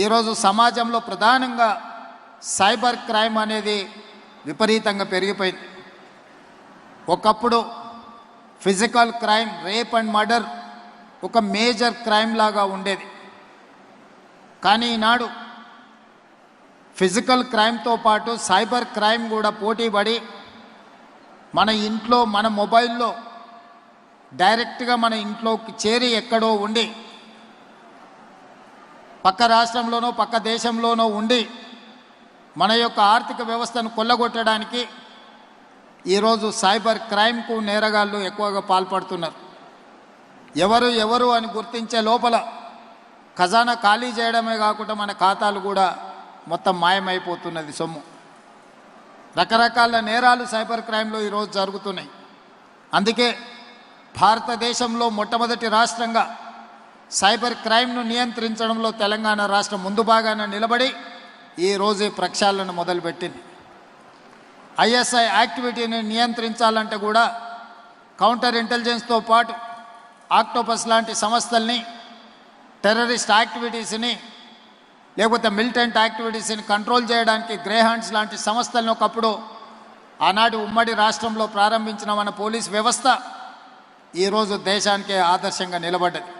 ఈరోజు సమాజంలో ప్రధానంగా సైబర్ క్రైమ్ అనేది విపరీతంగా పెరిగిపోయింది. ఒకప్పుడు physical crime, rape and murder ఒక మేజర్ క్రైమ్ లాగా ఉండేది. కానీ ఈనాడు ఫిజికల్ క్రైమ్తో పాటు సైబర్ క్రైమ్ కూడా పోటీపడి మన ఇంట్లో, మన మొబైల్లో డైరెక్ట్గా మన ఇంట్లోకి చేరి ఎక్కడో ఉండి, పక్క రాష్ట్రంలోనో పక్క దేశంలోనో ఉండి మన యొక్క ఆర్థిక వ్యవస్థను కొల్లగొట్టడానికి ఈరోజు సైబర్ క్రైమ్కు నేరగాళ్ళు ఎక్కువగా పాల్పడుతున్నారు. ఎవరు అని గుర్తించే లోపల ఖజానా ఖాళీ చేయడమే కాకుండా మన ఖాతాలు కూడా మొత్తం మాయమైపోతున్నది సొమ్ము. రకరకాల నేరాలు సైబర్ క్రైమ్లో ఈరోజు జరుగుతున్నాయి. అందుకే భారతదేశంలో మొట్టమొదటి రాష్ట్రంగా సైబర్ క్రైమ్ను నియంత్రించడంలో తెలంగాణ రాష్ట్రం ముందు భాగాన నిలబడి ఈరోజు ఈ ప్రక్షాళన మొదలుపెట్టింది. ఐఎస్ఐ యాక్టివిటీని నియంత్రించాలంటే కూడా కౌంటర్ ఇంటెలిజెన్స్తో పాటు ఆక్టోపస్ లాంటి సంస్థల్ని, టెర్రరిస్ట్ యాక్టివిటీస్ని, లేకపోతే మిలిటెంట్ యాక్టివిటీస్ని కంట్రోల్ చేయడానికి గ్రేహాండ్స్ లాంటి సంస్థలను ఒకప్పుడు ఆనాటి ఉమ్మడి రాష్ట్రంలో ప్రారంభించిన మన పోలీస్ వ్యవస్థ ఈరోజు దేశానికే ఆదర్శంగా నిలబడ్డది.